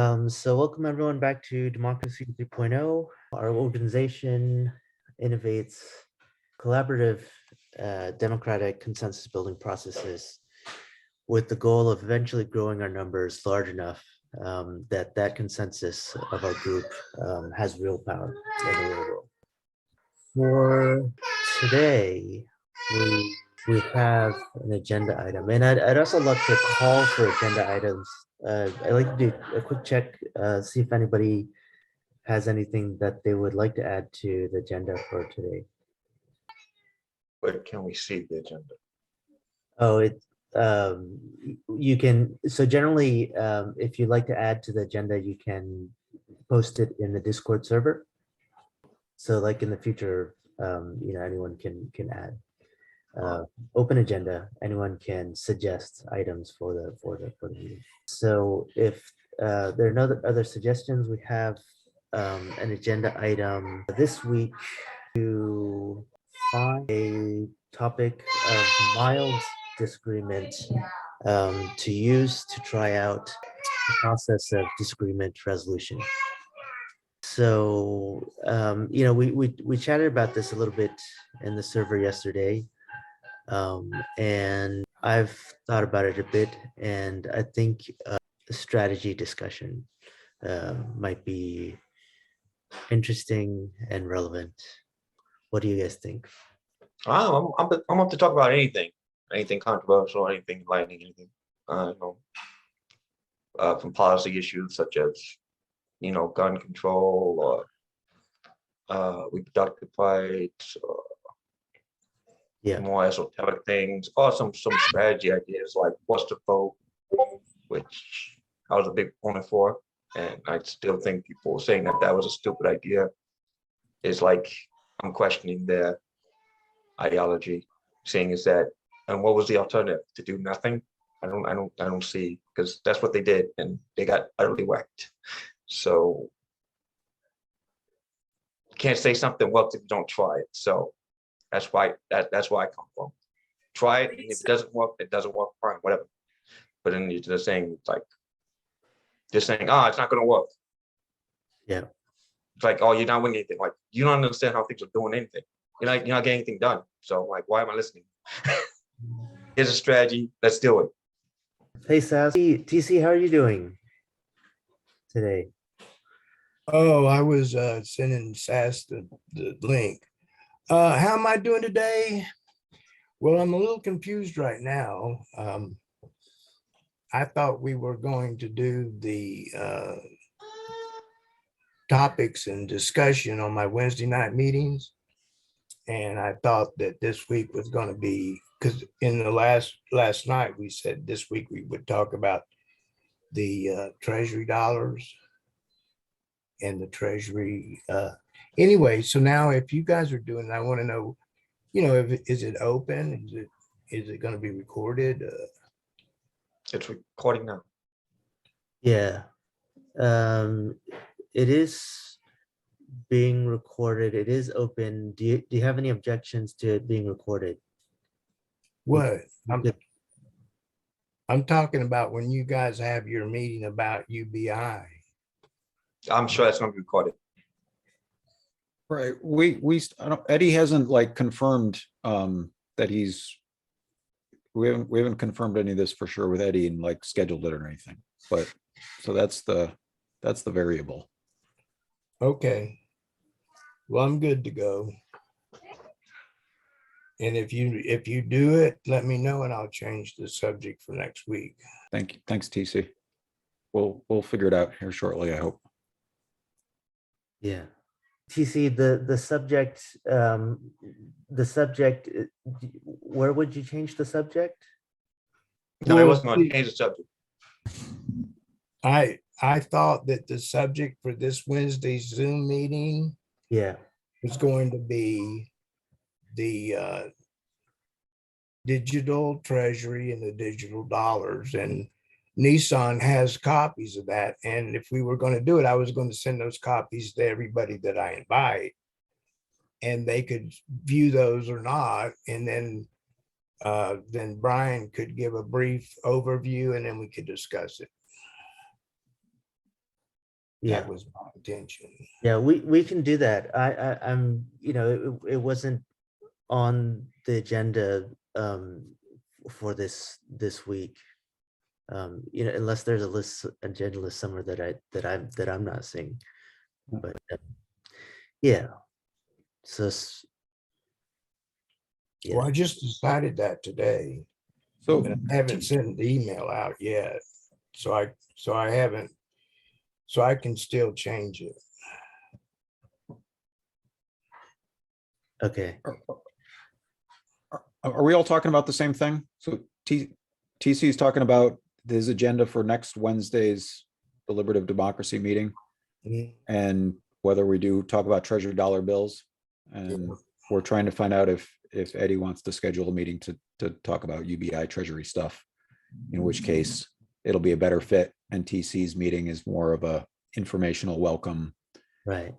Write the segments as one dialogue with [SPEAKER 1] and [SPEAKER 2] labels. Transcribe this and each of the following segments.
[SPEAKER 1] So welcome everyone back to Democracy 3.0. Our organization innovates collaborative democratic consensus building processes with the goal of eventually growing our numbers large enough that consensus of our group has real power in the real world. For today, we have an agenda item, and I'd also love to call for agenda items. I'd like to do a quick check, see if anybody has anything that they would like to add to the agenda for today.
[SPEAKER 2] Where can we see the agenda?
[SPEAKER 1] Oh, you can, so generally, if you'd like to add to the agenda, you can post it in the Discord server. So like in the future, anyone can add. Open agenda, anyone can suggest items for the meeting. So if there are no other suggestions, we have an agenda item this week to find a topic of mild disagreement to use to try out the process of disagreement resolution. So, we chatted about this a little bit in the server yesterday. And I've thought about it a bit, and I think a strategy discussion might be interesting and relevant. What do you guys think?
[SPEAKER 2] I'm up to talk about anything controversial, anything enlightening, anything. From policy issues such as gun control or reproductive rights, or more esoteric things, or some strategy ideas like what's the vote, which I was a big proponent for, and I still think people saying that was a stupid idea is like I'm questioning their ideology, saying is that, and what was the alternative? To do nothing? I don't see, because that's what they did, and they got utterly whacked. So you can't say something works if you don't try it. So that's why that's where I come from. Try it, and if it doesn't work, fine, whatever. But then you're just saying, oh, it's not gonna work.
[SPEAKER 1] Yeah.
[SPEAKER 2] It's like, oh, you're not winning anything. Like, you don't understand how things are doing anything. You're not getting anything done. So like, why am I listening? Here's a strategy. Let's do it.
[SPEAKER 1] Hey, Sassy, TC, how are you doing today?
[SPEAKER 3] Oh, I was sending Sass the link. How am I doing today? Well, I'm a little confused right now. I thought we were going to do the topics and discussion on my Wednesday night meetings. And I thought that this week was going to be, because in the last night, we said this week we would talk about the treasury dollars and the treasury. Anyway, so now if you guys are doing it, I want to know, is it open? Is it going to be recorded?
[SPEAKER 2] It's recording now.
[SPEAKER 1] Yeah. It is being recorded. It is open. Do you have any objections to it being recorded?
[SPEAKER 3] What? I'm talking about when you guys have your meeting about UBI.
[SPEAKER 2] I'm sure it's going to be recorded.
[SPEAKER 4] Right. Eddie hasn't confirmed that we haven't confirmed any of this for sure with Eddie and scheduled it or anything. But so that's the variable.
[SPEAKER 3] Okay. Well, I'm good to go. And if you do it, let me know and I'll change the subject for next week.
[SPEAKER 4] Thank you. Thanks, TC. We'll figure it out here shortly, I hope.
[SPEAKER 1] Yeah. TC, the subject, where would you change the subject?
[SPEAKER 2] No, I wasn't going to change the subject.
[SPEAKER 3] I thought that the subject for this Wednesday's Zoom meeting was going to be the digital treasury and the digital dollars, and Nissan has copies of that. And if we were going to do it, I was going to send those copies to everybody that I invite, and they could view those or not. And then Brian could give a brief overview, and then we could discuss it.
[SPEAKER 1] Yeah.
[SPEAKER 3] That was my intention.
[SPEAKER 1] Yeah, we can do that. I'm, it wasn't on the agenda for this week. Unless there's agenda list somewhere that I'm not seeing. But yeah. So
[SPEAKER 3] Well, I just decided that today.
[SPEAKER 4] So
[SPEAKER 3] But I haven't sent the email out yet. So I haven't, so I can still change it.
[SPEAKER 1] okay.
[SPEAKER 4] are we all talking about the same thing? So TC is talking about his agenda for next Wednesday's deliberative democracy meeting and whether we do talk about treasury dollar bills. And we're trying to find out if Eddie wants to schedule a meeting to talk about UBI treasury stuff, in which case it'll be a better fit. And TC's meeting is more of a informational welcome.
[SPEAKER 1] Right.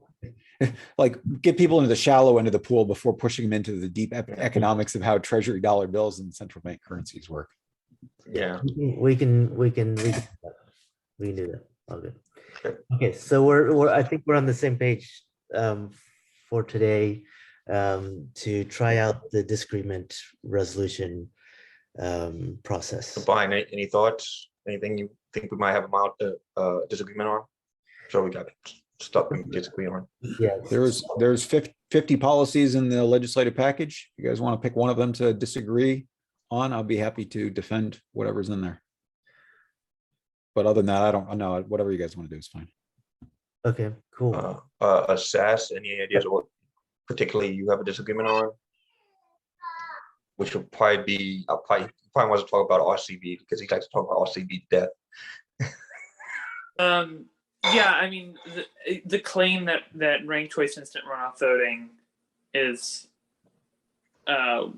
[SPEAKER 4] Like get people into the shallow end of the pool before pushing them into the deep economics of how treasury dollar bills and central bank currencies work.
[SPEAKER 2] Yeah.
[SPEAKER 1] We can do that. All good. Okay, so I think we're on the same page for today to try out the disagreement resolution process.
[SPEAKER 2] Brian, any thoughts? Anything you think we might have about the disagreement on? So we got stuff we disagree on.
[SPEAKER 1] Yeah,
[SPEAKER 4] There's 50 policies in the legislative package. You guys want to pick one of them to disagree on, I'll be happy to defend whatever's in there. But other than that, I don't know. Whatever you guys want to do is fine.
[SPEAKER 1] okay, cool.
[SPEAKER 2] Assess any ideas of what particularly you have a disagreement on? Which will probably be, probably wants to talk about RCB because he likes to talk about RCB death.
[SPEAKER 5] Yeah, I mean, the claim that ranked choice instant runoff voting is a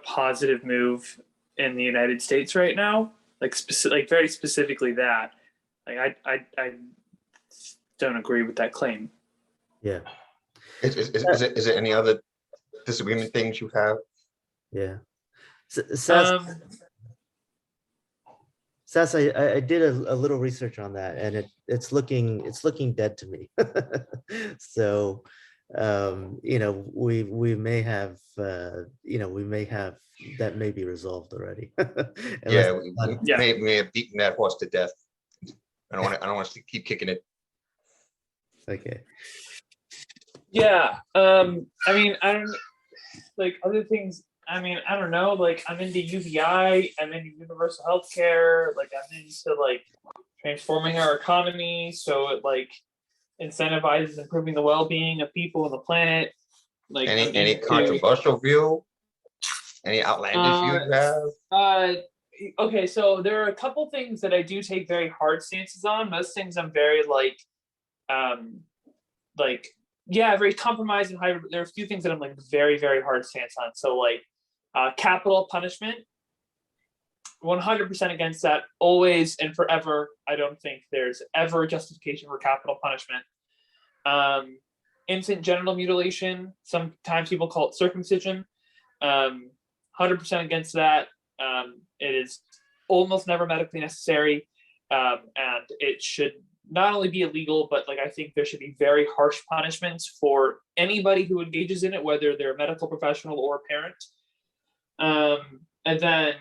[SPEAKER 5] positive move in the United States right now, like very specifically that. Like I don't agree with that claim.
[SPEAKER 1] Yeah.
[SPEAKER 2] Is it any other disagreement things you have?
[SPEAKER 1] Yeah. Sass, I did a little research on that, and it's looking dead to me. So, we may have that may be resolved already.
[SPEAKER 2] Yeah, we may have beaten that horse to death. I don't want to keep kicking it.
[SPEAKER 1] Okay.
[SPEAKER 5] Yeah. I mean, I don't like other things. I mean, I don't know, like I'm into UBI, I'm into universal healthcare, like I'm into like transforming our economy so it like incentivizes improving the well-being of people on the planet. Like
[SPEAKER 2] any controversial view? Any outlandish view you have?
[SPEAKER 5] Okay, so there are a couple things that I do take very hard stances on. Most things I'm very very compromised and hybrid. There are a few things that I'm like very, very hard stance on. So like capital punishment, 100% against that, always and forever. I don't think there's ever a justification for capital punishment. Infant genital mutilation, sometimes people call it circumcision. 100% against that. It is almost never medically necessary, and it should not only be illegal, but like I think there should be very harsh punishments for anybody who engages in it, whether they're a medical professional or a parent. And then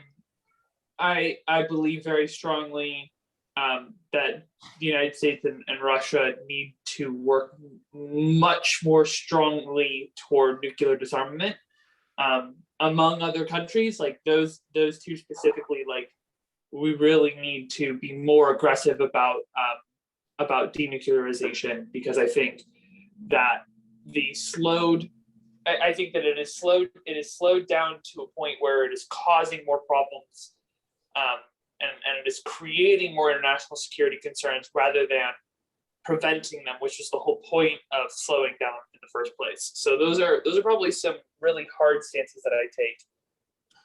[SPEAKER 5] I believe very strongly that the United States and Russia need to work much more strongly toward nuclear disarmament. Among other countries, like those two specifically, like we really need to be more aggressive about denuclearization, because I think that I think that it is slowed down to a point where it is causing more problems, and it is creating more international security concerns rather than preventing them, which is the whole point of slowing down in the first place. So those are probably some really hard stances that I take.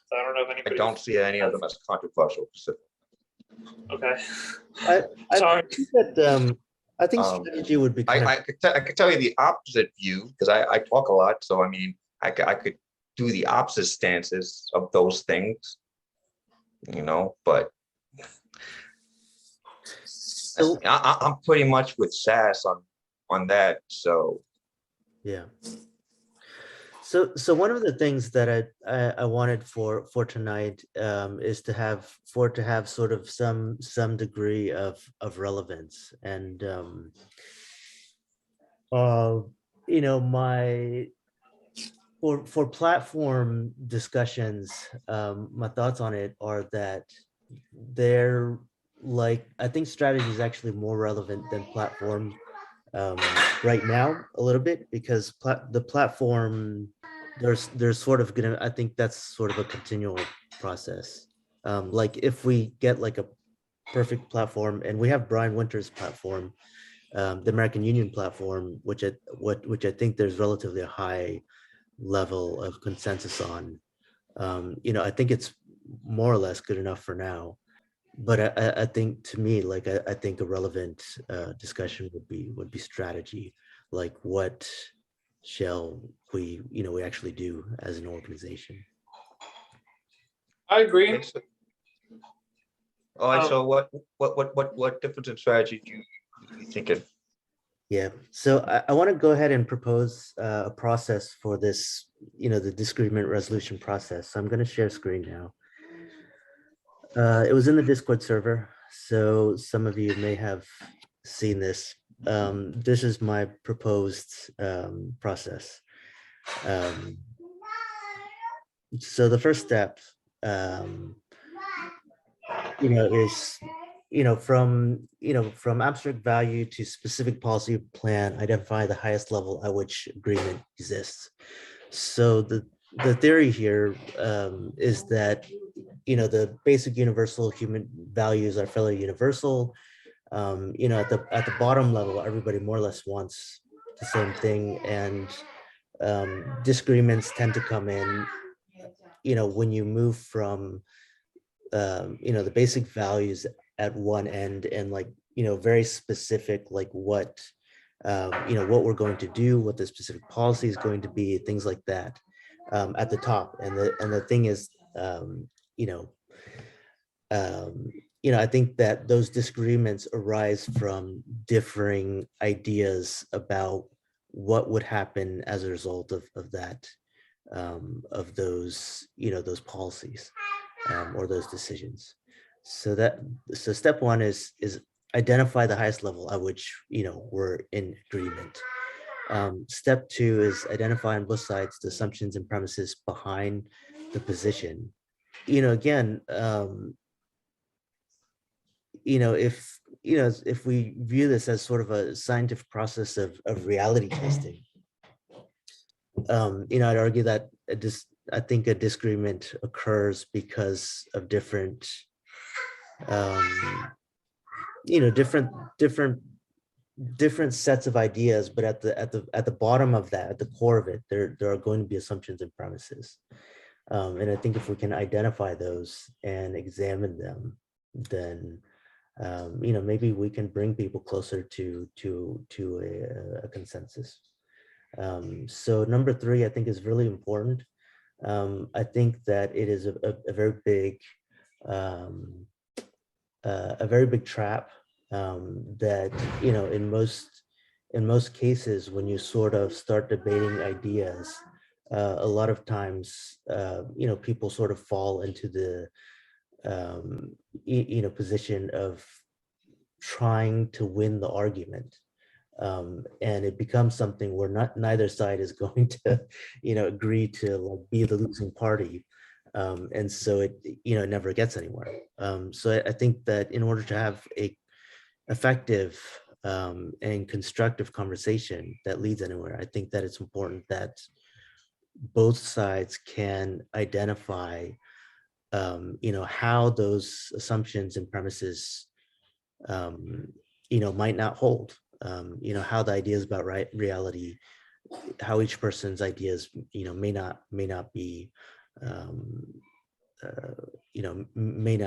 [SPEAKER 5] So I don't know if anybody.
[SPEAKER 2] I don't see any of them as controversial.
[SPEAKER 5] Okay.
[SPEAKER 1] Sorry. I think
[SPEAKER 2] Um,
[SPEAKER 1] strategy would be.
[SPEAKER 2] I could tell you the opposite view because I talk a lot. So I mean, I could do the opposite stances of those things, but
[SPEAKER 1] So,
[SPEAKER 2] I'm pretty much with SAS on that. So
[SPEAKER 1] yeah. So one of the things that I wanted for tonight is to have sort of some degree of relevance, and you know, my for platform discussions, my thoughts on it are that they're like, I think strategy is actually more relevant than platform right now a little bit, because the platform, there's sort of gonna, I think that's sort of a continual process. Like if we get like a perfect platform, and we have Brian Winter's platform, the American Union platform, which I think there's relatively a high level of consensus on. You know, I think it's more or less good enough for now. But I think, to me, like I think a relevant discussion would be strategy, like what shall we, you know, we actually do as an organization.
[SPEAKER 5] I agree.
[SPEAKER 2] okay, all right. So what difference in strategy do you thinking?
[SPEAKER 1] Yeah, so I want to go ahead and propose a process for this, you know, the disagreement resolution process. So I'm going to share screen now. It was in the Discord server, so some of you may have seen this. This is my proposed process. So the first step, you know, is, you know, from abstract value to specific policy plan, identify the highest level at which agreement exists. So the theory here is that, you know, the basic universal human values are fairly universal. You know, at the bottom level, everybody more or less wants the same thing, and disagreements tend to come in, you know, when you move from you know, the basic values at one end, and like, you know, very specific, like what you know, what we're going to do, what the specific policy is going to be, things like that, at the top. And the thing is, you know, you know, I think that those disagreements arise from differing ideas about what would happen as a result of that, of those, you know, those policies, or those decisions. So step one is identify the highest level at which, you know, we're in agreement. Step two is identify on both sides the assumptions and premises behind the position. You know, again, you know, if we view this as sort of a scientific process of reality testing, you know, I'd argue that I think a disagreement occurs because of different, you know, different sets of ideas, but at the bottom of that, at the core of it, there are going to be assumptions and premises. And I think if we can identify those and examine them, then you know, maybe we can bring people closer to a consensus. So number three, I think, is really important. I think that it is a very big trap, that, you know, in most cases, when you sort of start debating ideas, a lot of times, you know, people sort of fall into the you know, position of trying to win the argument. And it becomes something where neither side is going to, you know, agree to like be the losing party. And so it, you know, it never gets anywhere. So I think that in order to have a effective and constructive conversation that leads anywhere, I think that it's important that both sides can identify, you know, how those assumptions and premises, you know, might not hold. You know, how the ideas about reality, how each person's ideas, you know, may not be, you know, may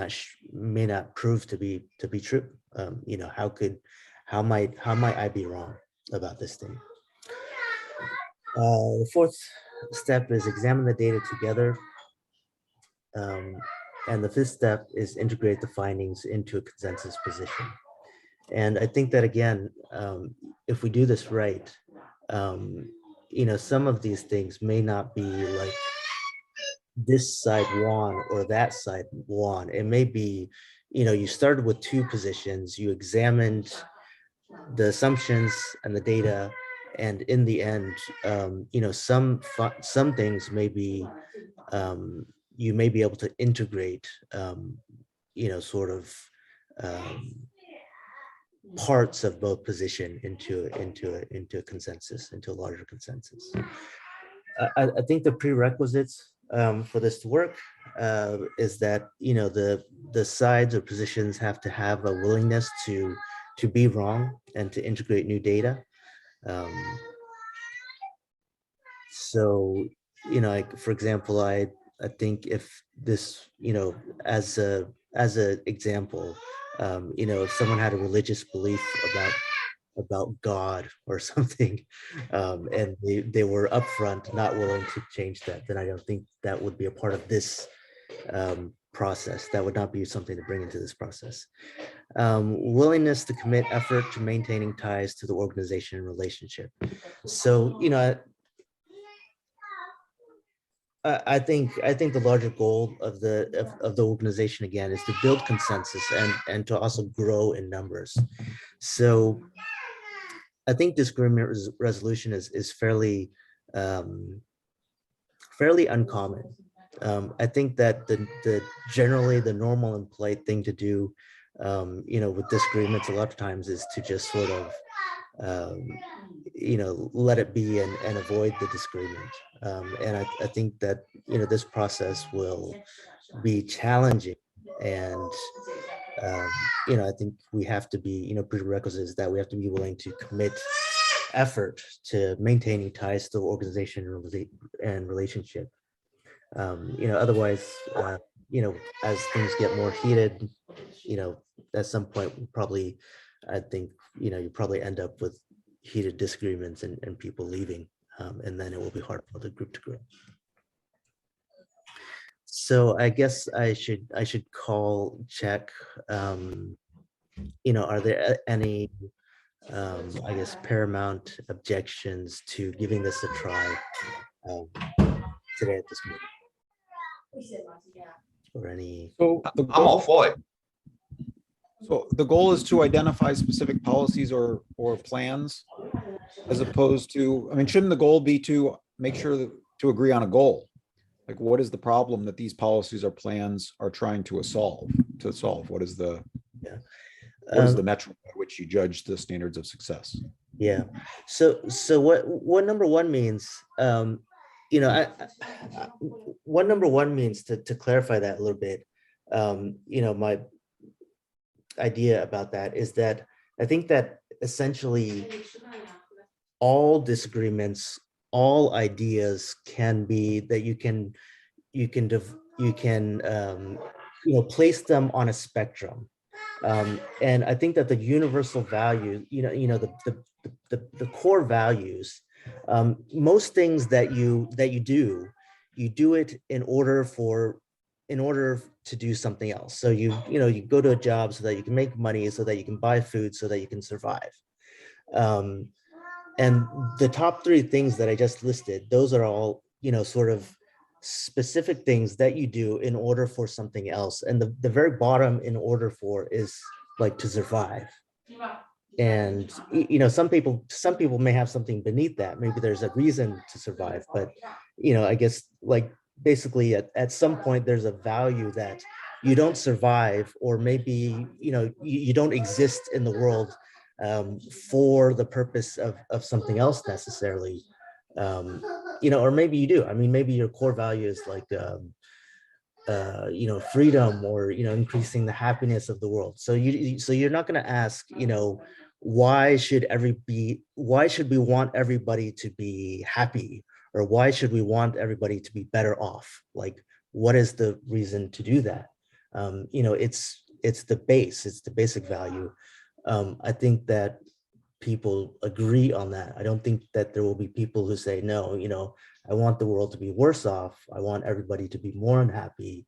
[SPEAKER 1] not prove to be true. You know, how might I be wrong about this thing? The fourth step is examine the data together. And the fifth step is integrate the findings into a consensus position. And I think that again, if we do this right, some of these things may not be like this side won or that side won. It may be, you started with two positions, you examined the assumptions and the data, and in the end, some things may be, you may be able to integrate, sort of parts of both position into a consensus, into a larger consensus. I think the prerequisites for this to work is that the sides or positions have to have a willingness to be wrong and to integrate new data. So like for example, I think if this as a example, if someone had a religious belief about God or something, and they were upfront not willing to change that, then I don't think that would be a part of this process. That would not be something to bring into this process. Willingness to commit effort to maintaining ties to the organization and relationship. So I think the larger goal of the organization again is to build consensus and to also grow in numbers. So I think disagreement resolution is fairly uncommon. I think that the generally the normal and polite thing to do, with disagreements a lot of times is to just sort of let it be and avoid the disagreement. And I think that this process will be challenging, and I think we have to be prerequisites that we have to be willing to commit effort to maintaining ties to the organization and relationship. Otherwise, as things get more heated, at some point, probably, I think, you probably end up with heated disagreements and people leaving, and then it will be hard for the group to grow. So I guess I should check, are there any, I guess, paramount objections to giving this a try today at this meeting? Or any?
[SPEAKER 4] So
[SPEAKER 2] I'm all for it.
[SPEAKER 4] So the goal is to identify specific policies or plans, as opposed to, I mean, shouldn't the goal be to make sure to agree on a goal? Like, what is the problem that these policies or plans are trying to solve? What is the metric by which you judge the standards of success?
[SPEAKER 1] Yeah. So what number one means, what number one means, to clarify that a little bit, my idea about that is that I think that essentially all disagreements, all ideas can be that you can place them on a spectrum. And I think that the universal value, the core values, most things that you do it in order to do something else. So you go to a job so that you can make money, so that you can buy food, so that you can survive. And the top three things that I just listed, those are all, sort of specific things that you do in order for something else. And the very bottom in order for is like to survive. And, some people may have something beneath that. Maybe there's a reason to survive, but, I guess like basically at some point there's a value that you don't survive, or maybe, you don't exist in the world for the purpose of something else necessarily, or maybe you do. I mean, maybe your core value is like, freedom, or, increasing the happiness of the world. So you're not going to ask, why should we want everybody to be happy, or why should we want everybody to be better off? Like, what is the reason to do that? It's the basic value. I think that people agree on that. I don't think that there will be people who say, no, I want the world to be worse off. I want everybody to be more unhappy.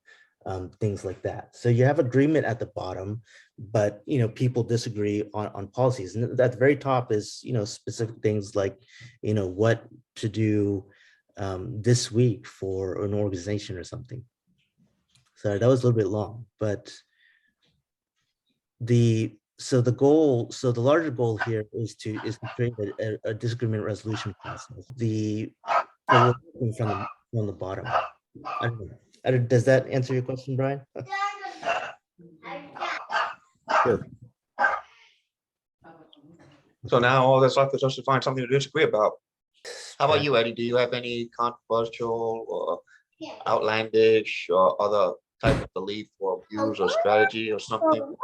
[SPEAKER 1] things like that. So you have agreement at the bottom, but people disagree on policies. And at the very top is specific things like what to do this week for an organization or something. Sorry, that was a little bit long, but the larger goal here is to create a disagreement resolution process. From the bottom. I don't know. Does that answer your question, Brian? Good.
[SPEAKER 2] So now all that's left is us to find something to disagree about. How about you, Eddie? Do you have any controversial or outlandish or other type of belief or views or strategy or something?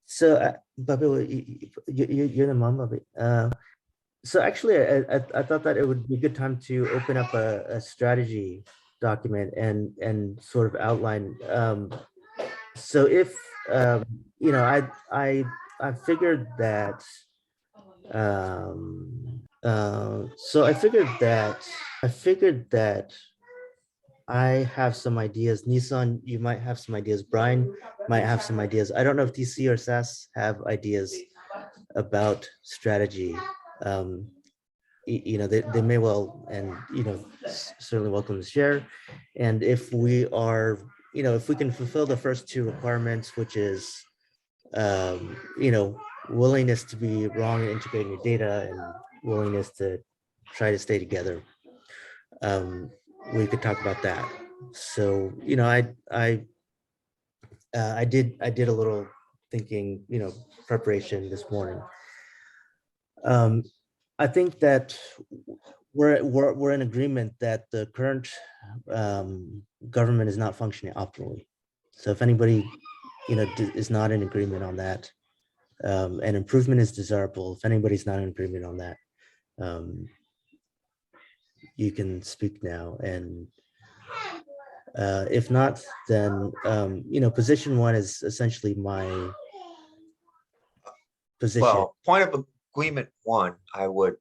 [SPEAKER 1] So, Babi, you're the mom of it. So actually, I thought that it would be a good time to open up a strategy document and sort of outline. So if I figured that. So I figured that I have some ideas. Nissan, you might have some ideas. Brian might have some ideas. I don't know if DC or SAS have ideas about strategy. They may well, and certainly welcome to share. And if we are, if we can fulfill the first two requirements, which is willingness to be wrong and integrating your data and willingness to try to stay together, we could talk about that. So I did a little thinking, preparation this morning. I think that we're in agreement that the current government is not functioning optimally. So if anybody is not in agreement on that, and improvement is desirable, if anybody's not in agreement on that, you can speak now. And if not, then position one is essentially my position.
[SPEAKER 2] Well, point of agreement one, I would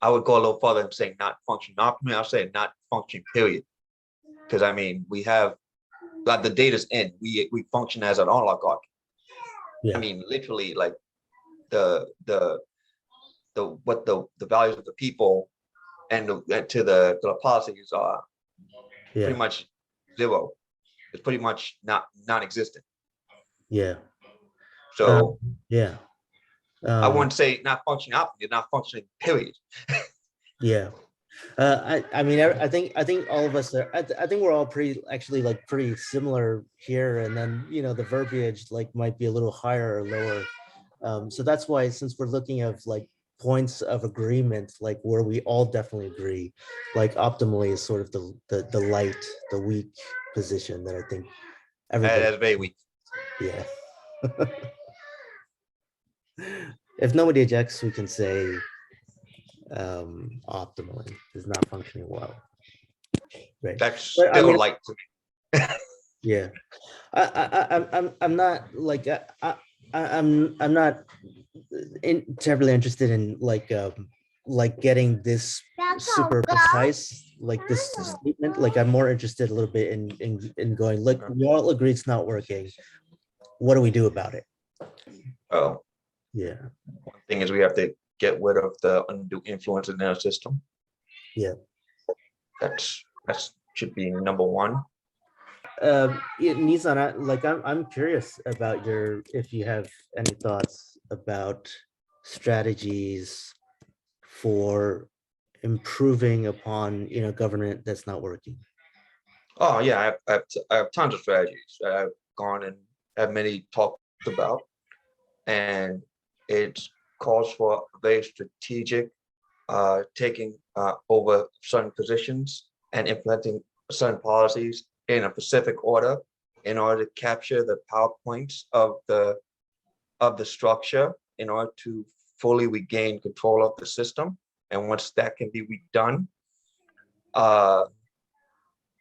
[SPEAKER 2] go a little further and say not function optimally. I'll say not function, period. Because I mean, we have like the data's in. We function as an oligarchy. Yeah. I mean, literally, like the values of the people and the policies are pretty much zero. It's pretty much non-existent.
[SPEAKER 1] Yeah.
[SPEAKER 2] So
[SPEAKER 1] yeah.
[SPEAKER 2] I wouldn't say not functioning optimally, not functioning, period.
[SPEAKER 1] Yeah. I mean, I think all of us are, I think we're all pretty similar here. And then, the verbiage might be a little higher or lower. So that's why, since we're looking at points of agreement, where we all definitely agree, optimally is sort of the light, the weak position that I think everybody.
[SPEAKER 2] That's very weak.
[SPEAKER 1] Yeah. If nobody objects, we can say optimally is not functioning well. Right.
[SPEAKER 2] That's still light to me.
[SPEAKER 1] Yeah. I'm not I'm not terribly interested in getting this super precise, this statement. I'm more interested a little bit in going, look, we all agree it's not working. What do we do about it?
[SPEAKER 2] Oh,
[SPEAKER 1] yeah.
[SPEAKER 2] One thing is we have to get rid of the undue influence in their system.
[SPEAKER 1] Yeah.
[SPEAKER 2] That should be number one.
[SPEAKER 1] Nissan, I'm curious about if you have any thoughts about strategies for improving upon government that's not working.
[SPEAKER 2] Oh yeah, I have tons of strategies that I've gone and have many talked about, and it calls for very strategic taking over certain positions and implementing certain policies in a specific order in order to capture the PowerPoints of the structure in order to fully regain control of the system. And once that can be redone,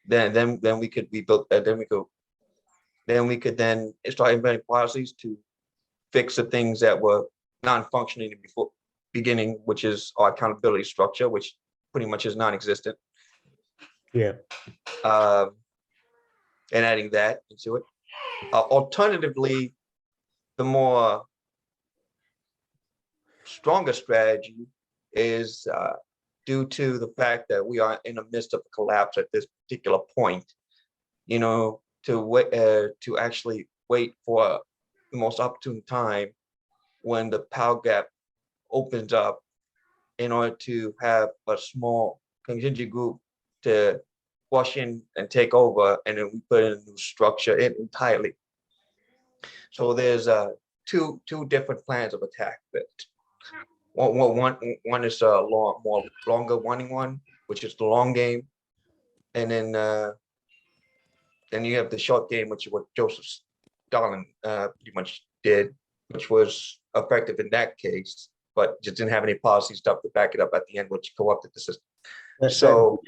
[SPEAKER 2] then we could rebuild. Then we could start implementing policies to fix the things that were non-functioning before beginning, which is our accountability structure, which pretty much is non-existent.
[SPEAKER 1] Yeah.
[SPEAKER 2] and adding that into it. Alternatively, the more stronger strategy is due to the fact that we are in the midst of a collapse at this particular point, you know, to wait, to actually wait for the most opportune time when the power gap opens up in order to have a small contingent group to wash in and take over, and then we put in a new structure entirely. So there's two different plans of attack. That one is a more longer running one, which is the long game, and then you have the short game, which is what Joseph Stalin pretty much did, which was effective in that case, but just didn't have any policy stuff to back it up at the end, which corrupted the system. So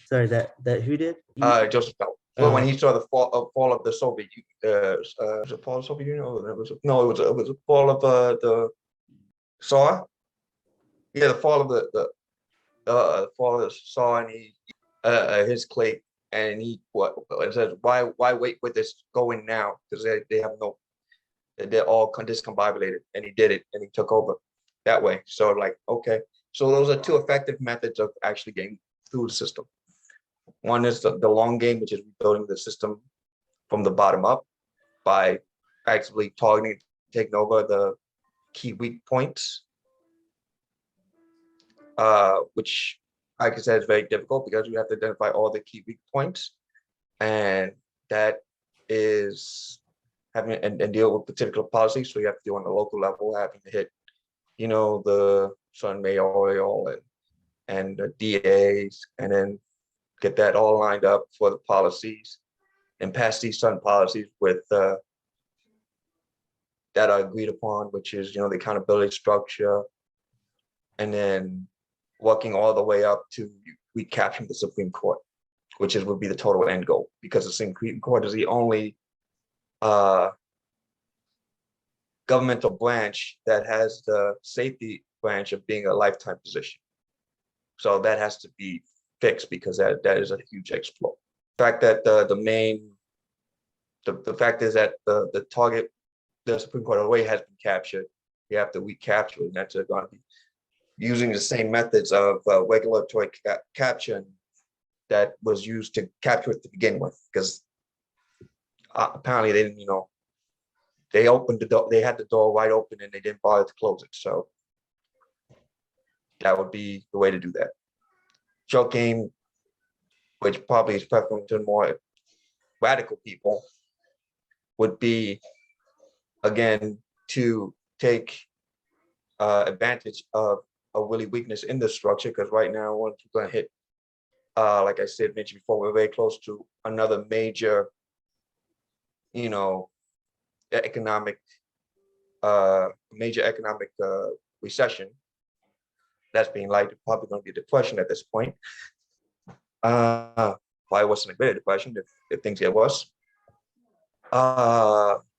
[SPEAKER 1] sorry, that who did?
[SPEAKER 2] Joseph Stalin. But when he saw the fall of the Soviet Union, was it fall of the Soviet Union? Or it was a fall of the Tsar. Yeah, the fall of the fall of the Tsar, and he his clique, and he says, why wait with this going now, because they have no, they're all discombobulated, and he did it, and he took over that way. So like, okay, so those are two effective methods of actually getting through the system. One is the long game, which is rebuilding the system from the bottom up by actively targeting, taking over the key weak points, which, like I said, is very difficult because we have to identify all the key weak points, and that is having and deal with particular policies. So you have to do on the local level, having to hit, you know, the Sun Mayoral and the DAs, and then get that all lined up for the policies and pass these Sun policies with that are agreed upon, which is, you know, the accountability structure, and then working all the way up to recapturing the Supreme Court, which would be the total end goal, because the Supreme Court is the only governmental branch that has the safety branch of being a lifetime position. So that has to be fixed, because that is a huge exploit. The fact that the fact is that the target, the Supreme Court of the way, has been captured. We have to recapture it, and that's going to be using the same methods of regulatory capture that was used to capture it to begin with, because apparently they didn't, you know, they opened the door, they had the door wide open, and they didn't bother to close it. So that would be the way to do that. Short game, which probably is preferable to more radical people, would be, again, to take advantage of a really weakness in the structure, because right now, once we're going to hit, like I said, mentioned before, we're very close to another major, you know, economic recession. That's being likely probably going to be a depression at this point. Why wasn't a greater depression if things get worse?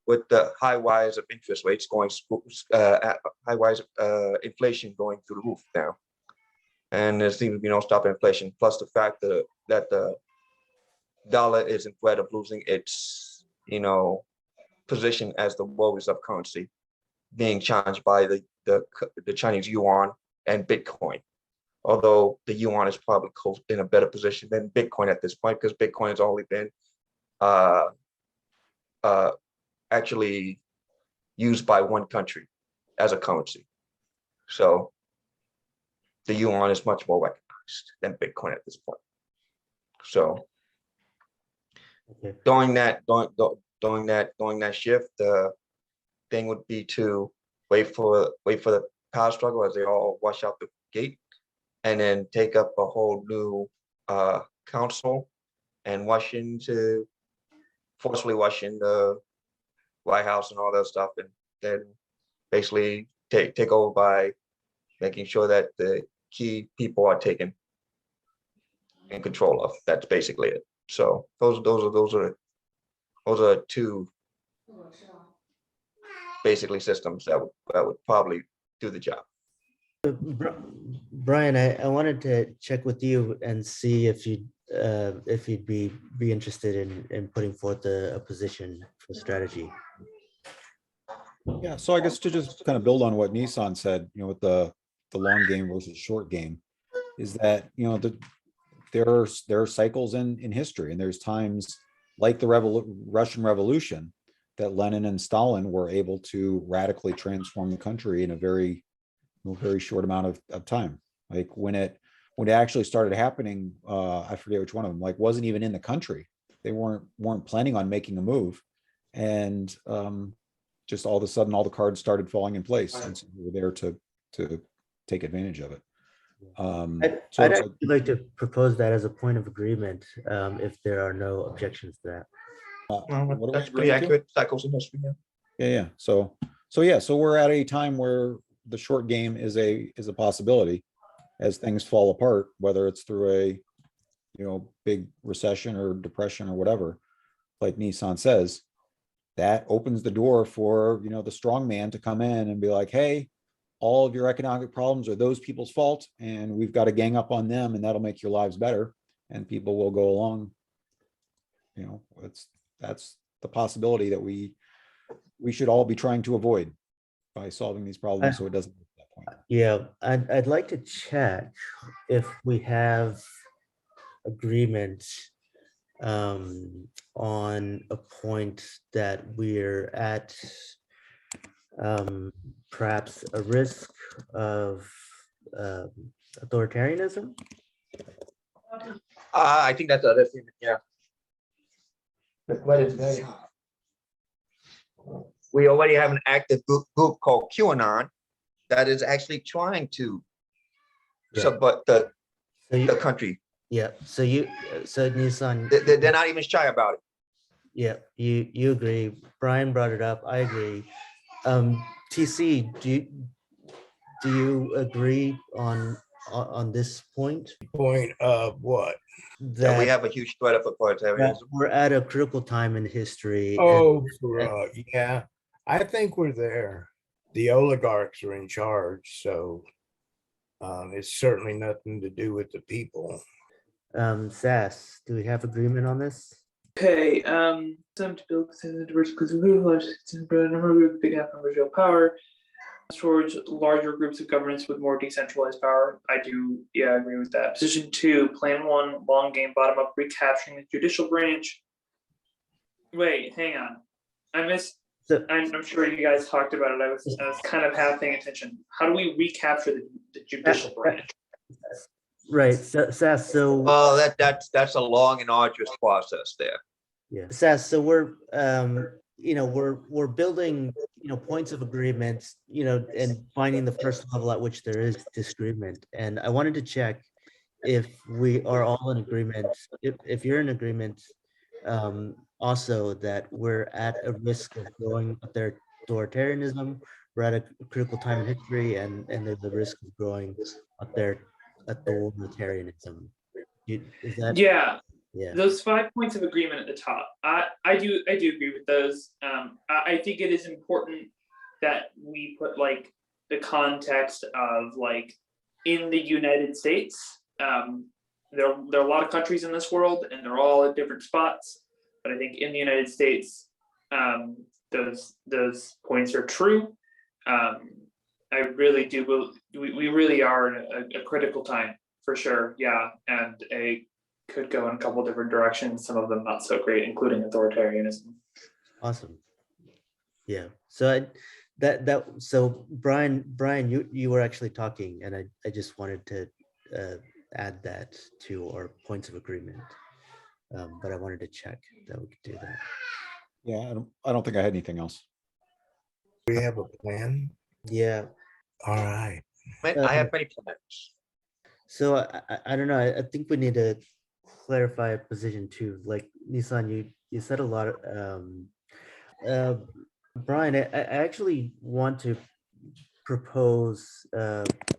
[SPEAKER 2] With the high rise of interest rates going, high rise of inflation going through the roof now, and there seems to be no stopping inflation. Plus the fact that the dollar is in threat of losing its, you know, position as the world reserve currency, being challenged by the Chinese yuan and Bitcoin. Although the yuan is probably in a better position than Bitcoin at this point, because Bitcoin has only been actually used by one country as a currency. So the yuan is much more recognized than Bitcoin at this point. So during that shift, the thing would be to wait for the power struggle as they all wash out the gate, and then take up a whole new council and forcefully rush in the White House and all that stuff, and then basically take over by making sure that the key people are taken in control of. That's basically it. So those are two basically systems that would probably do the job.
[SPEAKER 1] Brian, I wanted to check with you and see if you if you'd be interested in putting forth a position for strategy.
[SPEAKER 4] Yeah, so I guess to just kind of build on what Nissan said, with the long game versus short game, is that, there are cycles in history, and there's times like the Russian Revolution that Lenin and Stalin were able to radically transform the country in a very short amount of time. Like when it actually started happening, I forget which one of them, like wasn't even in the country. They weren't planning on making a move, and just all of a sudden all the cards started falling in place, and so we were there to take advantage of it.
[SPEAKER 1] I'd actually like to propose that as a point of agreement, if there are no objections to that.
[SPEAKER 4] what are we
[SPEAKER 2] That's pretty
[SPEAKER 4] agreeing to?
[SPEAKER 2] accurate. Cycles in history. Yeah.
[SPEAKER 4] Yeah. So we're at a time where the short game is a possibility as things fall apart, whether it's through a big recession or depression or whatever. Like Nissan says, that opens the door for the strong man to come in and be like, hey, all of your economic problems are those people's fault, and we've got to gang up on them, and that'll make your lives better, and people will go along. That's the possibility that we should all be trying to avoid by solving these problems, so it doesn't get to that point.
[SPEAKER 1] Yeah, I'd like to check if we have agreement on a point that we're at perhaps a risk of authoritarianism.
[SPEAKER 2] I think that's the other thing. Yeah. The threat is very high. We already have an active group called QAnon that is actually trying to
[SPEAKER 1] Yeah.
[SPEAKER 2] subvert
[SPEAKER 1] So
[SPEAKER 2] the country.
[SPEAKER 1] yeah, so Nissan,
[SPEAKER 2] They're not even shy about it.
[SPEAKER 1] yeah, you agree. Brian brought it up. I agree. TC, do you agree on this point?
[SPEAKER 3] Point of what?
[SPEAKER 2] That we have a huge threat of authoritarianism.
[SPEAKER 1] We're at a critical time in history.
[SPEAKER 3] Oh, yeah, I think we're there. The oligarchs are in charge, so it's certainly nothing to do with the people.
[SPEAKER 1] Sass, do we have agreement on this?
[SPEAKER 5] Okay, some to build the diverse inclusive number of big enough numbers of power towards larger groups of governance with more decentralized power. I do, agree with that. Position 2, plan 1, long game, bottom up, recapturing the judicial branch. Wait, hang on. I missed. I'm sure you guys talked about it. I was kind of half paying attention. How do we recapture the judicial branch?
[SPEAKER 1] Right, Sass. So
[SPEAKER 2] that's a long and arduous process there.
[SPEAKER 1] yeah, Sass. So we're we're building points of agreement, and finding the first level at which there is disagreement. And I wanted to check if we are all in agreement. If you're in agreement, also that we're at a risk of growing authoritarianism. We're at a critical time in history, and there's a risk of growing authoritarianism. Is that?
[SPEAKER 5] Yeah.
[SPEAKER 1] Yeah.
[SPEAKER 5] Those 5 points of agreement at the top, I do agree with those. I think it is important that we put like the context of like in the United States. There are a lot of countries in this world, and they're all at different spots. But I think in the United States, those points are true. I really do. We really are in a critical time for sure. Yeah, and could go in a couple different directions. Some of them not so great, including authoritarianism.
[SPEAKER 1] Awesome. Yeah. So so Brian, you were actually talking, and I just wanted to add that to our points of agreement. But I wanted to check that we could do that.
[SPEAKER 4] Yeah, I don't think I had anything else.
[SPEAKER 3] We have a plan.
[SPEAKER 1] Yeah.
[SPEAKER 3] All right.
[SPEAKER 2] I have many plans.
[SPEAKER 1] So I don't know. I think we need to clarify a position too. Like Nissan, you said a lot of Brian, I actually want to propose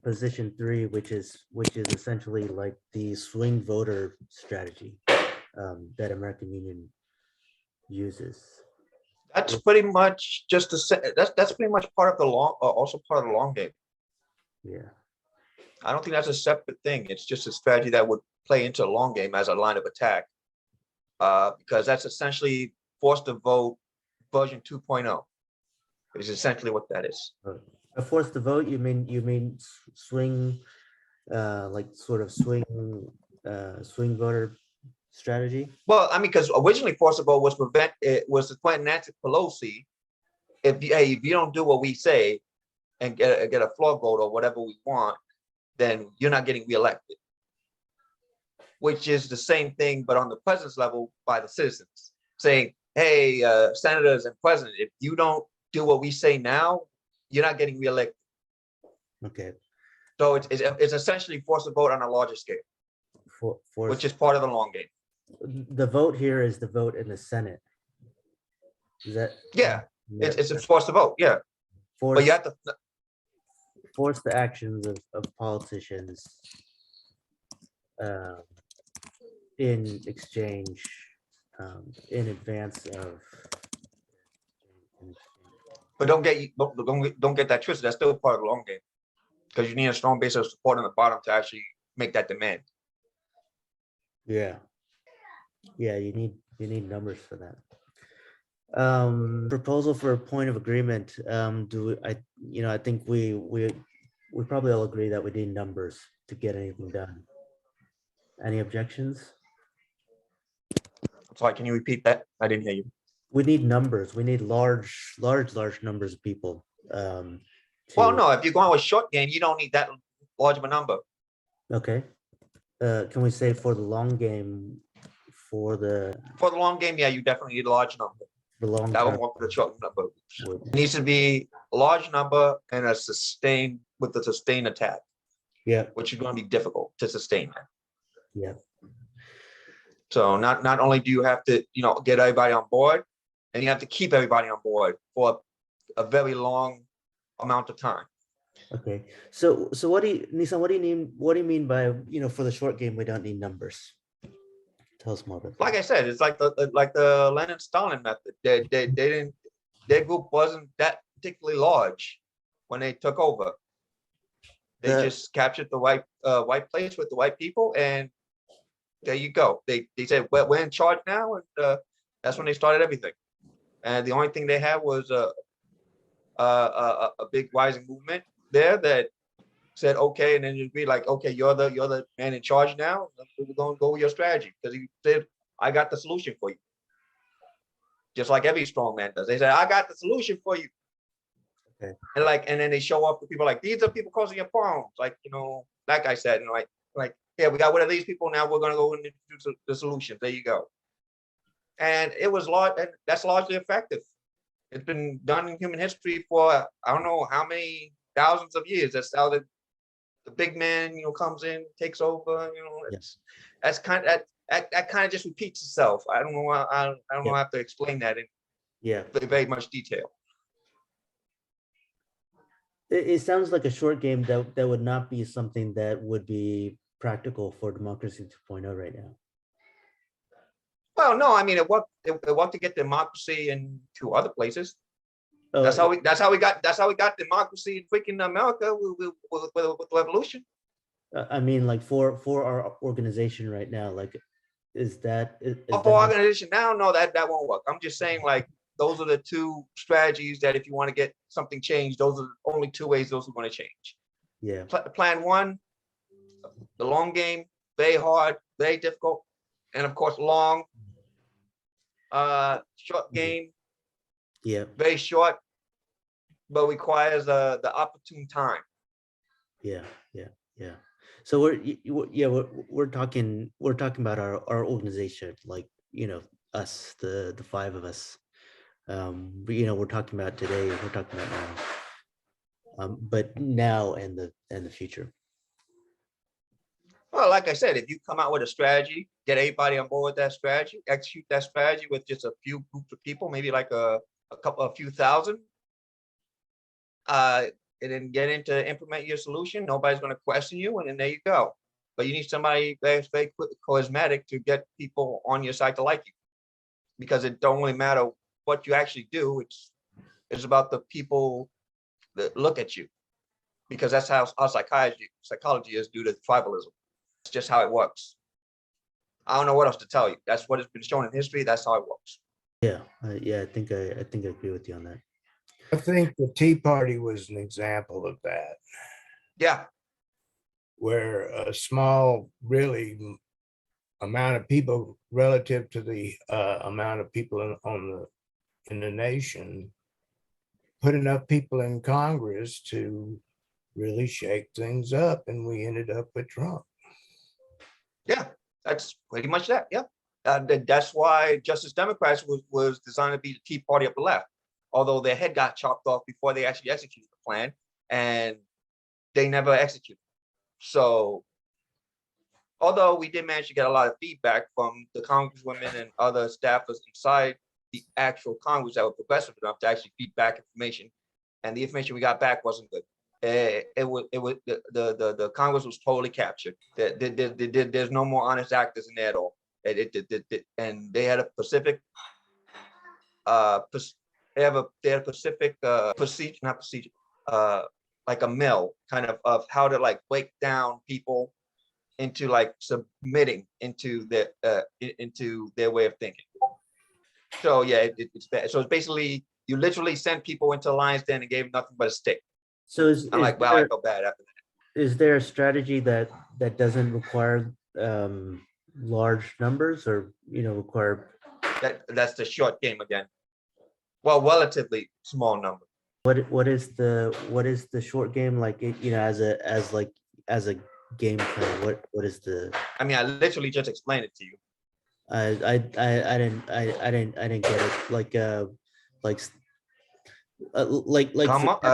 [SPEAKER 1] position 3, which is essentially like the swing voter strategy that American Union uses.
[SPEAKER 2] That's pretty much just that's pretty much part of the long, also part of the long game.
[SPEAKER 1] Yeah.
[SPEAKER 2] I don't think that's a separate thing. It's just a strategy that would play into the long game as a line of attack. Because that's essentially forced to vote version 2.0. Is essentially what that is.
[SPEAKER 1] A force to vote, you mean swing, like sort of swing voter strategy?
[SPEAKER 2] Well, I mean, because originally forced to vote was to prevent Nancy Pelosi. If you don't do what we say and get a floor vote or whatever we want, then you're not getting reelected. Which is the same thing, but on the president's level by the citizens, saying, hey, senators and president, if you don't do what we say now, you're not getting reelected.
[SPEAKER 1] Okay.
[SPEAKER 2] So it's essentially forced to vote on a larger scale, which is part of the long game.
[SPEAKER 1] The vote here is the vote in the Senate. Is that?
[SPEAKER 2] Yeah, it's forced to vote, yeah. But you have to
[SPEAKER 1] force the actions of politicians in exchange, in advance of.
[SPEAKER 2] But don't get that twisted. That's still part of the long game, because you need a strong base of support on the bottom to actually make that demand.
[SPEAKER 1] Yeah, you need numbers for that. Proposal for a point of agreement. I think we probably all agree that we need numbers to get anything done. Any objections?
[SPEAKER 2] Sorry, can you repeat that? I didn't hear you.
[SPEAKER 1] We need numbers. We need large numbers of people.
[SPEAKER 2] Well, no, if you're going with short game, you don't need that large of a number.
[SPEAKER 1] Okay. Can we say for the long game, for the
[SPEAKER 2] long game, yeah, you definitely need a large number.
[SPEAKER 1] The long
[SPEAKER 2] that
[SPEAKER 1] term
[SPEAKER 2] one for the short number. It needs to be a large number and a sustained attack.
[SPEAKER 1] Yeah.
[SPEAKER 2] Which is going to be difficult to sustain that.
[SPEAKER 1] Yeah.
[SPEAKER 2] So not only do you have to, get everybody on board, and you have to keep everybody on board for a very long amount of time.
[SPEAKER 1] Okay. So what do you mean by, for the short game, we don't need numbers? Tell us more about that.
[SPEAKER 2] Like I said, it's like the Lenin Stalin method. Their group wasn't that particularly large when they took over. They just captured the white place with the white people, and there you go. They said, we're in charge now, and that's when they started everything. And the only thing they had was a big rising movement there that said, okay, and then you'd be like, okay, you're the man in charge now. We're going to go with your strategy, because he said, I got the solution for you. Just like every strong man does. They said, I got the solution for you.
[SPEAKER 1] Okay.
[SPEAKER 2] And then they show up to people like, these are people causing your problems. Like, like I said, like, yeah, we got rid of these people. Now we're going to go and introduce the solutions. There you go. And it was that's largely effective. It's been done in human history for, I don't know how many thousands of years. That's how the big man, comes in, takes over, that's kind of, that kind of just repeats itself. I don't know. I don't know how to explain that in very much detail.
[SPEAKER 1] It sounds like a short game that would not be something that would be practical for democracy 2.0 right now.
[SPEAKER 2] Well, no, I mean, it worked to get democracy into other places. That's how we got democracy in freaking America with the revolution.
[SPEAKER 1] I mean, like for our organization right now, like, is that
[SPEAKER 2] for organization now? No, that won't work. I'm just saying, like, those are the two strategies that if you want to get something changed, those are the only two ways those are going to change.
[SPEAKER 1] Yeah.
[SPEAKER 2] Plan one, the long game, very hard, very difficult, and of course long. Short game.
[SPEAKER 1] Yeah.
[SPEAKER 2] Very short, but requires the opportune time.
[SPEAKER 1] Yeah. So we're talking about our organization, like, us, the five of us. We're talking about today. We're talking about now. But now and the future.
[SPEAKER 2] Well, like I said, if you come out with a strategy, get everybody on board with that strategy, execute that strategy with just a few groups of people, maybe like a few thousand, and then get into implement your solution. Nobody's going to question you, and then there you go. But you need somebody that's very quick, charismatic to get people on your side to like you, because it don't really matter what you actually do. It's about the people that look at you. because that's how our psychology is due to tribalism. It's just how it works. I don't know what else to tell you. That's what has been shown in history. That's how it works.
[SPEAKER 1] Yeah, yeah, I think I agree with you on that.
[SPEAKER 3] I think the Tea Party was an example of that,
[SPEAKER 2] Yeah,
[SPEAKER 3] where a small, really amount of people relative to the amount of people in the nation put enough people in Congress to really shake things up, and we ended up with Trump.
[SPEAKER 2] yeah, that's pretty much that. Yeah, that's why Justice Democrats was designed to be the Tea Party of the left, although their head got chopped off before they actually executed the plan, and they never executed. So, although we did manage to get a lot of feedback from the congresswomen and other staffers inside the actual Congress that were progressive enough to actually feed back information, and the information we got back wasn't good. The Congress was totally captured. There's no more honest actors in there at all. And they had a Pacific, they had a Pacific procedure, not procedure, like a mill kind of how to like break down people into like submitting into their way of thinking. So yeah, it's bad. So it's basically you literally sent people into a lion's den and gave them nothing but a stick.
[SPEAKER 1] So
[SPEAKER 2] I'm like, wow, I feel bad after that.
[SPEAKER 1] is there a strategy that doesn't require large numbers, or require?
[SPEAKER 2] That's the short game again. Well, relatively small number.
[SPEAKER 1] What is the short game like? As a game plan. What is the?
[SPEAKER 2] I mean, I literally just explained it to you.
[SPEAKER 1] I didn't get it. Like
[SPEAKER 2] Come up,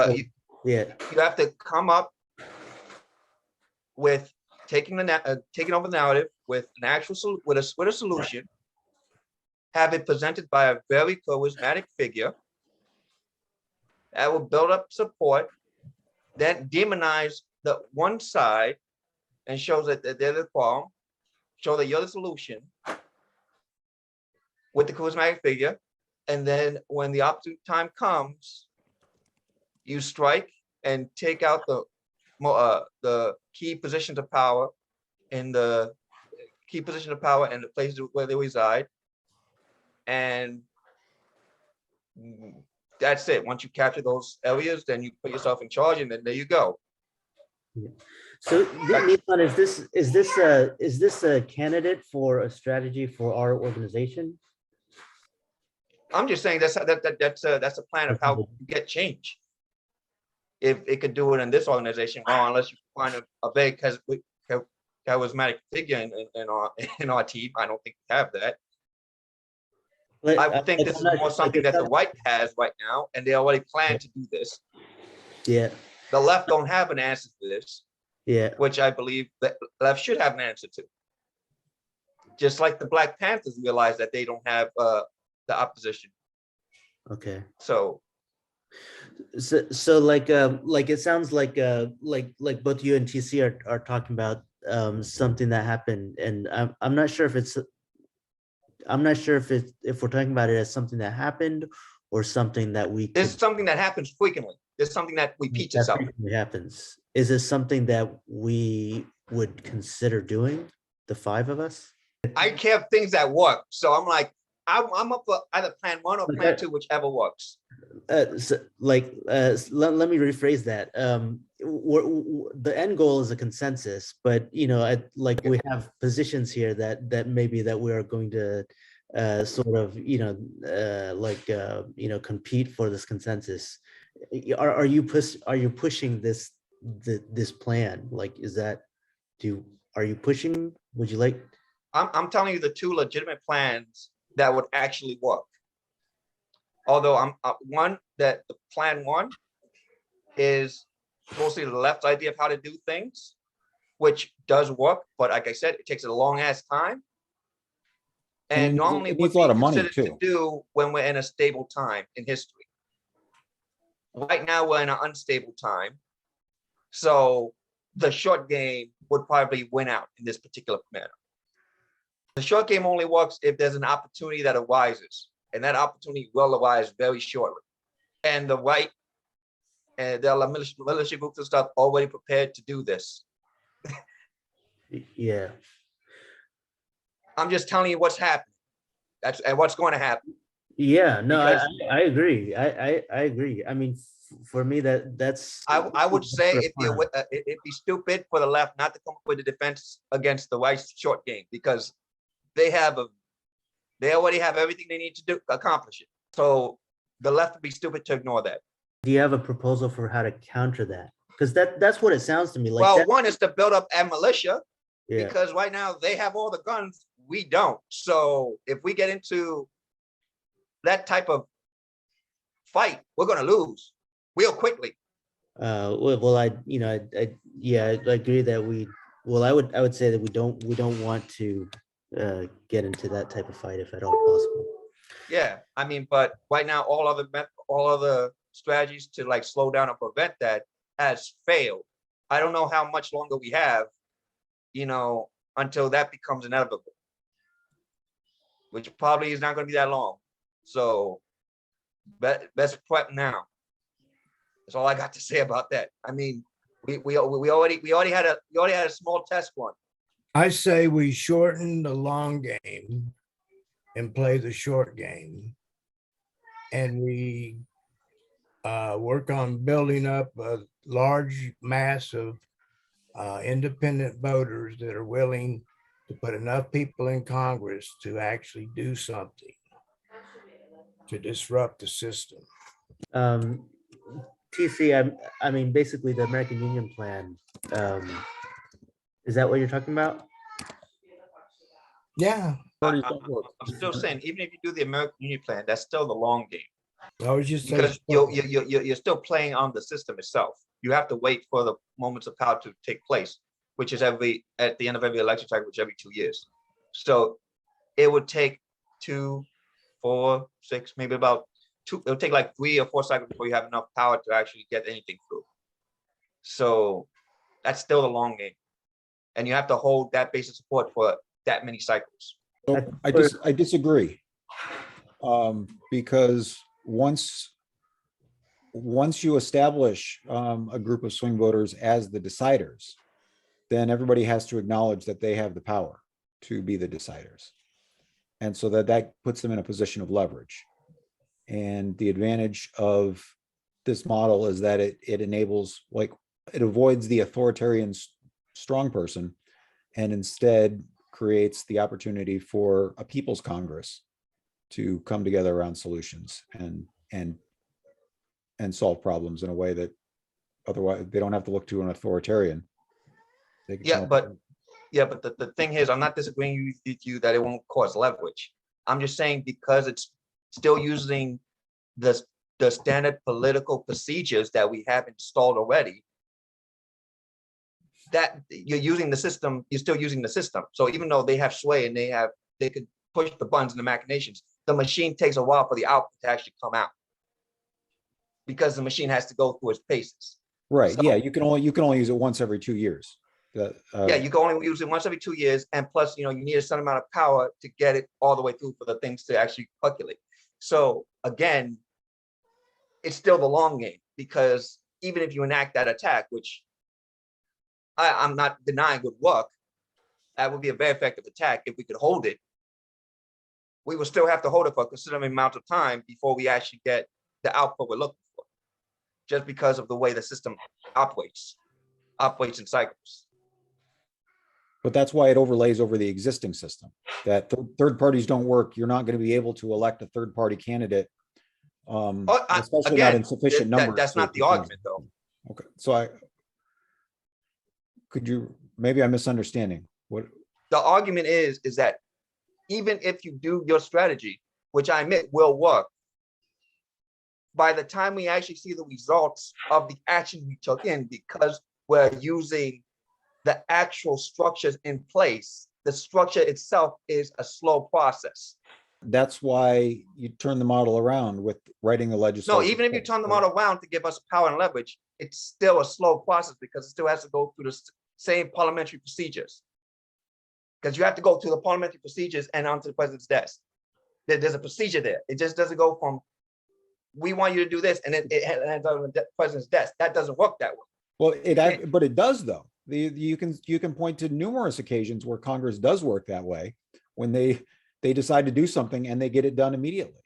[SPEAKER 1] yeah.
[SPEAKER 2] You have to come up with taking over the narrative with an actual with a solution. Have it presented by a very charismatic figure that will build up support, then demonize the one side and shows that they're the problem, show that you're the solution with the charismatic figure. And then when the opportune time comes, you strike and take out the key positions of power in the places where they reside. And that's it. Once you capture those areas, then you put yourself in charge, and then there you go.
[SPEAKER 1] Yeah. So, Nissan, is this a candidate for a strategy for our organization?
[SPEAKER 2] I'm just saying that's a plan of how you get change. If it could do it in this organization, well, unless you find a very charismatic figure in our team, I don't think we have that. I think this is more something that the right has right now, and they already plan to do this.
[SPEAKER 1] Yeah.
[SPEAKER 2] The left don't have an answer to this.
[SPEAKER 1] Yeah.
[SPEAKER 2] Which I believe the left should have an answer to. Just like the Black Panthers realize that they don't have the opposition.
[SPEAKER 1] Okay.
[SPEAKER 2] So
[SPEAKER 1] like it sounds like both you and TC are talking about something that happened, and I'm not sure if we're talking about it as something that happened or something that
[SPEAKER 2] it's something that happens frequently. There's something that repeats itself.
[SPEAKER 1] Happens. Is this something that we would consider doing, the five of us?
[SPEAKER 2] I have things that work, so I'm like, I'm up for either plan 1 or plan 2, whichever works.
[SPEAKER 1] Let me rephrase that. The end goal is a consensus, but we have positions here that maybe that we are going to sort of compete for this consensus. Are you pushing this plan? Like, are you pushing? Would you like?
[SPEAKER 2] I'm telling you the 2 legitimate plans that would actually work. Although I'm the plan 1 is mostly the left idea of how to do things, which does work, but like I said, it takes a long ass time. And normally
[SPEAKER 4] it needs a lot of money too.
[SPEAKER 2] To do when we're in a stable time in history. Right now we're in an unstable time. So the short game would probably win out in this particular manner. The short game only works if there's an opportunity that arises, and that opportunity will arise very shortly. And the right and there are militia groups and stuff already prepared to do this.
[SPEAKER 1] Yeah.
[SPEAKER 2] I'm just telling you what's happening. And what's going to happen.
[SPEAKER 1] Yeah, no,
[SPEAKER 2] Because-
[SPEAKER 1] I agree. I agree. I mean, for me, that's.
[SPEAKER 2] I would say it'd be stupid for the left not to come up with a defense against the right short game, because they already have everything they need to do accomplish it. So the left would be stupid to ignore that.
[SPEAKER 1] Do you have a proposal for how to counter that? Because that's what it sounds to me like.
[SPEAKER 2] Well,
[SPEAKER 1] that,
[SPEAKER 2] one is to build up a militia,
[SPEAKER 1] yeah.
[SPEAKER 2] because right now they have all the guns, we don't. So if we get into that type of fight, we're going to lose real quickly.
[SPEAKER 1] Well, yeah, I agree that I would say that we don't want to get into that type of fight if at all possible.
[SPEAKER 2] Yeah, I mean, but right now, all other strategies to like slow down or prevent that has failed. I don't know how much longer we have, until that becomes inevitable, which probably is not going to be that long. So, best prep now. That's all I got to say about that. I mean, we already had a small test one.
[SPEAKER 3] I say we shorten the long game and play the short game. And we work on building up a large mass of independent voters that are willing to put enough people in Congress to actually do something to disrupt the system.
[SPEAKER 1] TC, I mean, basically the American Union Plan. Is that what you're talking about?
[SPEAKER 3] Yeah,
[SPEAKER 4] Parties don't work.
[SPEAKER 2] I'm still saying, even if you do the American Union Plan, that's still the long game,
[SPEAKER 3] I was just saying.
[SPEAKER 2] because you're still playing on the system itself. You have to wait for the moments of power to take place, which is at the end of every election cycle, which every 2 years. So it would take 2, 4, 6, maybe about 2. It'll take like 3 or 4 cycles before you have enough power to actually get anything through. So that's still the long game, and you have to hold that base of support for that many cycles.
[SPEAKER 4] So I disagree. Because once you establish a group of swing voters as the deciders, then everybody has to acknowledge that they have the power to be the deciders. And so that puts them in a position of leverage. And the advantage of this model is that it enables, like, it avoids the authoritarian strong person and instead creates the opportunity for a people's Congress to come together around solutions and solve problems in a way that otherwise they don't have to look to an authoritarian. They can come up
[SPEAKER 2] But the thing is, I'm not disagreeing with you that it won't cause leverage. I'm just saying, because it's still using the standard political procedures that we have installed already, that you're using the system, you're still using the system. So even though they have sway and they could push the buttons and the machinations, the machine takes a while for the output to actually come out, because the machine has to go through its paces.
[SPEAKER 4] right.
[SPEAKER 2] So-
[SPEAKER 4] Yeah, you can only use it once every 2 years.
[SPEAKER 2] Yeah, you can only use it once every 2 years, and plus, you need a certain amount of power to get it all the way through for the things to actually percolate. So again, it's still the long game, because even if you enact that attack, which I'm not denying would work, that would be a very effective attack if we could hold it. We will still have to hold it for a considerable amount of time before we actually get the output we're looking for, just because of the way the system operates in cycles.
[SPEAKER 4] But that's why it overlays over the existing system, that third parties don't work. You're not going to be able to elect a third party candidate. Especially not in sufficient numbers.
[SPEAKER 2] That's not the argument, though.
[SPEAKER 4] Okay, so maybe I'm misunderstanding what
[SPEAKER 2] The argument is that even if you do your strategy, which I admit will work, by the time we actually see the results of the action we took in, because we're using the actual structures in place, the structure itself is a slow process.
[SPEAKER 4] that's why you turn the model around with writing the legislation.
[SPEAKER 2] No, even if you turn the model around to give us power and leverage, it's still a slow process, because it still has to go through the same parliamentary procedures. Because you have to go through the parliamentary procedures and onto the president's desk. There's a procedure there. It just doesn't go from we want you to do this, and then it lands on the president's desk. That doesn't work that way.
[SPEAKER 4] Well, but it does though. You can point to numerous occasions where Congress does work that way when they decide to do something and they get it done immediately.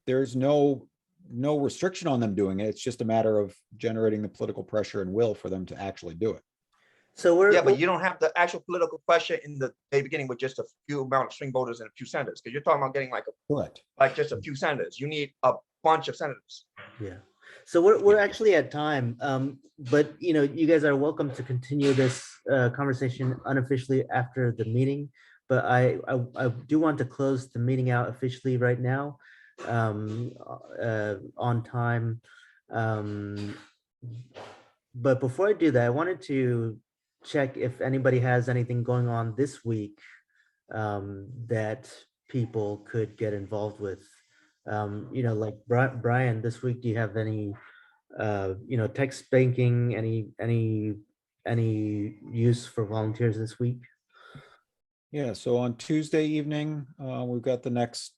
[SPEAKER 4] There's no restriction on them doing it. It's just a matter of generating the political pressure and will for them to actually do it.
[SPEAKER 1] So we're
[SPEAKER 2] But you don't have the actual political pressure in the very beginning with just a few amount of swing voters and a few senators, because you're talking about getting
[SPEAKER 4] Correct.
[SPEAKER 2] like just a few senators. You need a bunch of senators.
[SPEAKER 1] Yeah. So we're actually at time, but you guys are welcome to continue this conversation unofficially after the meeting. But I do want to close the meeting out officially right now, on time. But before I do that, I wanted to check if anybody has anything going on this week that people could get involved with. Like Brian, this week, do you have any, text banking, any use for volunteers this week?
[SPEAKER 4] Yeah, so on Tuesday evening, we've got the next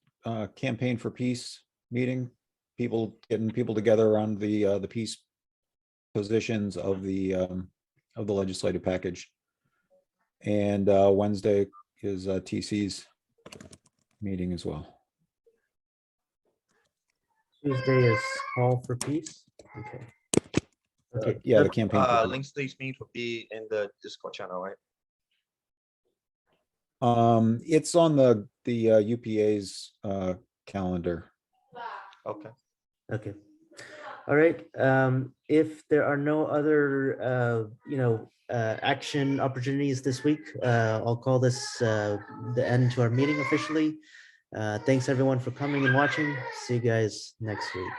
[SPEAKER 4] Campaign for Peace meeting, getting people together around the peace positions of the legislative package. And Wednesday is TC's meeting as well.
[SPEAKER 1] Tuesday is Call for Peace. Okay. Okay.
[SPEAKER 4] Yeah, the campaign. for Peace.
[SPEAKER 2] Links to these meetings will be in the Discord channel, right?
[SPEAKER 4] It's on the UPA's calendar.
[SPEAKER 2] Okay.
[SPEAKER 1] Okay. All right. If there are no other, action opportunities this week, I'll call this the end to our meeting officially. Thanks everyone for coming and watching. See you guys next week.